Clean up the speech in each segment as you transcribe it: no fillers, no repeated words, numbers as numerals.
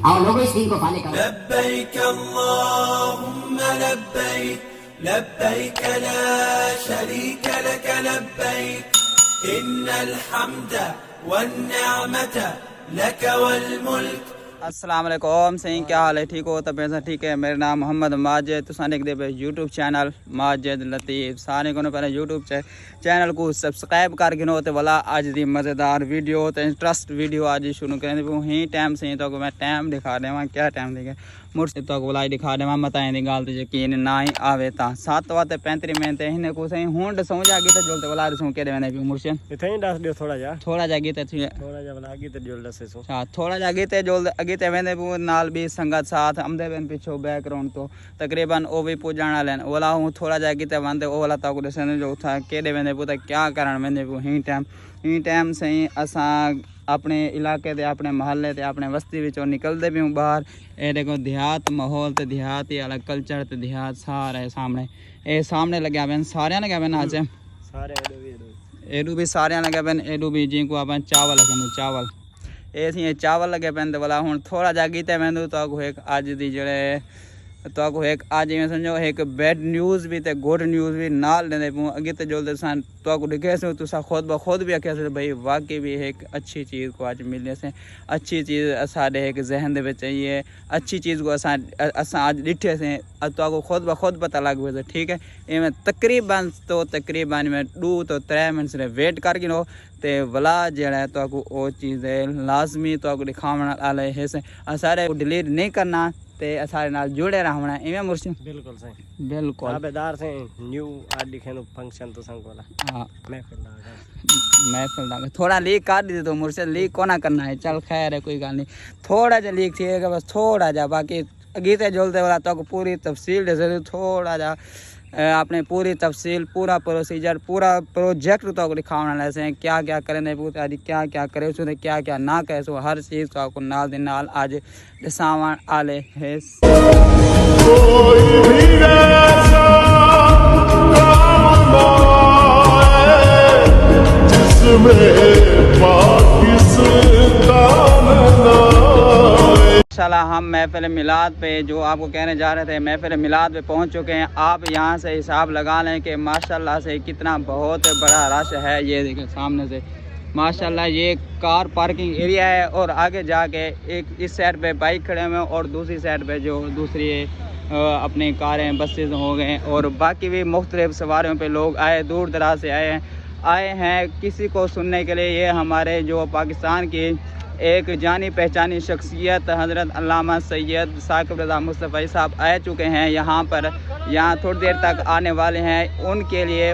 और लोगों इस दिन को फॉलो करो। लब्बैक अल्लाहुम्मा लब्बैक लब्बैक ला शरीक लक लब्बैक इन्नल हम्दा वन निअमता लक वल मुल्क। अस्सलाम वालेकुम। सही क्या हाल है? ठीक हो? तब ठीक है। मेरा नाम मोहम्मद माजिद। तो सारे दे यूट्यूब चैनल माजिद लतीफ़ सारे को पहले यूट्यूब चैनल को सब्सक्राइब कर गिनो तो वाला अज दी मज़ेदार वीडियो तो इंटरेस्ट वीडियो आज शुरू करें ही टाइम से तो मैं टाइम दिखा देवा क्या टाइम देखे मुर्श तो वाला दिखा देवा मत दी गल तो यकीन ना ही आवे ता 7:35 मिनट हिने को सही हूँ दसो जा गीत जोलते वाला दसो के वेंदे पियो मुर्श इथे ही दस दियो थोड़ा जा गीत थोड़ा जा वाला गीत जोल दसे सो अच्छा थोड़ा जा गीते जोल अगीते वेंदे पियो नाल भी संगत साथ आमदे बेन पिछो बैकग्राउंड तो तकरीबन ओ भी पुजाण वाले वाला हूँ थोड़ा जा गीते वंदे ओ वाला ताको दसने जो था केडे वेंदे पियो क्या करण वेंदे पियो ही टाइम सही असा अपने इलाके ते अपने महल्ले ते अपने बस्ती विचों निकलते भी हूँ बाहर। ये देखो देहात माहौल तो देहात ही अलग कल्चर तो देहात सारे सामने ये सामने लगे बहन सारे लगे बहन आज सारे एडू भी सारे लगे बहन एडू भी जी को अपन चावल लगे चावल ये चावल लगे पैन तो वाला हूँ थोड़ा जा गीते मैं तो एक अज दी जड़े तो एक आज में समझो एक बैड न्यूज़ भी तो गुड न्यूज़ भी नाल लेंदे पऊँ अगे तो जोलते सन तो दिखे सो तुसा खुद ब खुद भी आख्या से भाई वाकई भी एक अच्छी चीज़ को आज मिलने से अच्छी चीज़ साढ़े एक जहन दे चाहिए अच्छी चीज़ को असा आज डिठे से तो खुद ब खुद पता लग पे ठीक है इवें तकरीबन में 2 तो 3 मिनट से वेट कर गिनो ते वाला जड़ा तो वो चीज़ लाजमी तो दिखावण वाले है से सारे डिलीट नहीं करना ते सारे नाल जुड़े रहना इवें मुर्शिद बिल्कुल सही बिल्कुल आबेदार से न्यू आज लिखे नो फंक्शन तो संग वाला हाँ महफिल दागा थोड़ा लीक कर दी तो मुर्शिद लीक कोना करना है चल खैर है कोई गल नहीं थोड़ा जा लीक थी बस थोड़ा जा बाकी गीते जोलते वाला तो पूरी तफसील दे थोड़ा जा अपने पूरी तफसील पूरा प्रोसीजर पूरा प्रोजेक्ट तो दिखाने से क्या क्या करें पूरी क्या क्या करे उसने क्या क्या ना करे सो हर चीज़ तो आपको नाल दे नाल आज दसावन आले है। माशाल्लाह हम महफिल मिलाद पे जो आपको कहने जा रहे थे महफिल मिलाद पे पहुंच चुके हैं। आप यहां से हिसाब लगा लें कि माशाल्लाह से कितना बहुत बड़ा रश है। ये देखें सामने से माशाल्लाह ये कार पार्किंग एरिया है और आगे जाके एक इस साइड पे बाइक खड़े हुए हैं और दूसरी साइड पे जो दूसरी अपनी कारें बसेस हो गए और बाकी भी मुख्तलिफ सवारियों पे लोग आए दूर दराज से आए हैं किसी को सुनने के लिए। ये हमारे जो पाकिस्तान की एक जानी पहचानी शख्सियत हज़रत अल्लामा सैयद साकिब रज़ा मुस्तफ़ी साहब आ चुके हैं यहाँ पर। यहाँ थोड़ी देर तक आने वाले हैं। उनके लिए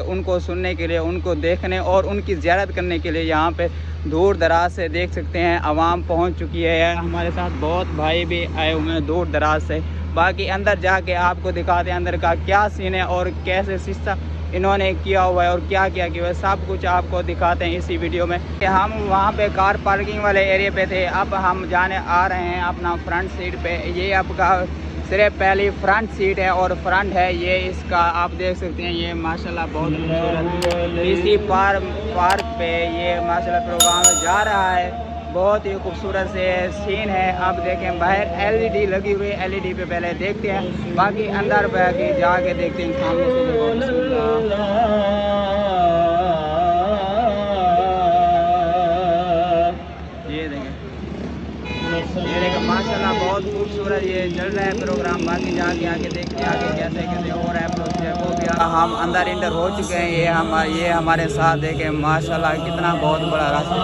उनको सुनने के लिए उनको देखने और उनकी ज़ियारत करने के लिए यहाँ पे दूर दराज से देख सकते हैं आवाम पहुँच चुकी है। हमारे साथ बहुत भाई भी आए हुए हैं दूर दराज से। बाकी अंदर जाके आपको दिखाते हैं अंदर का क्या सीन है और कैसे सिस्टम इन्होंने किया हुआ है और क्या क्या किया हुआ है सब कुछ आपको दिखाते हैं इसी वीडियो में। हम वहाँ पे कार पार्किंग वाले एरिया पे थे अब हम जाने आ रहे हैं अपना फ्रंट सीट पे। ये आपका सिर्फ पहली फ्रंट सीट है और फ्रंट है ये इसका आप देख सकते हैं। ये माशाल्लाह बहुत खूबसूरत इसी पार्क पे ये माशाल्लाह प्रोग्राम जा रहा है। बहुत ही खूबसूरत से सीन है। आप देखें बाहर LED लगी हुई है। LED पे पहले देखते हैं बाकी अंदर बाकी जाके देखते हैं सामने से ये देखें माशाल्लाह बहुत खूबसूरत ये चल रहा है प्रोग्राम। बाकी जाके आगे देखते हैं आगे कैसे कैसे हो रहा है प्रोसेस वो भी हम अंदर इंटर हो चुके हैं। ये हमारे साथ देखें माशाल्लाह कितना बहुत बड़ा रास्ता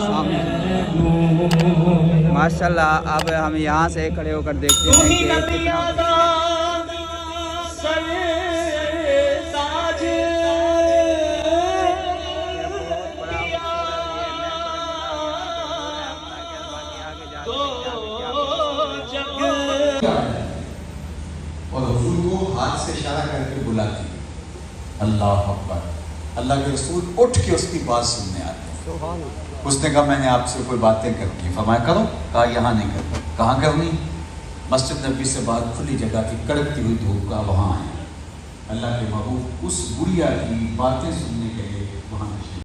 सामने माशाल्लाह। अब हम यहाँ से खड़े होकर देखते हैं कि और हुजूर को हाथ से इशारा करके बुलाती अल्लाह अकबर। अल्लाह के रसूल उठ के उसकी बात सुनने आते। उसने कहा मैंने आपसे कोई बातें करनी है। फरमाया करो। कहा यहाँ नहीं कर। कहाँ करनी? मस्जिद नबी से बाहर खुली जगह की कड़कती हुई धूप का वहाँ है। अल्लाह के महबूब उस गुड़िया की बातें सुनने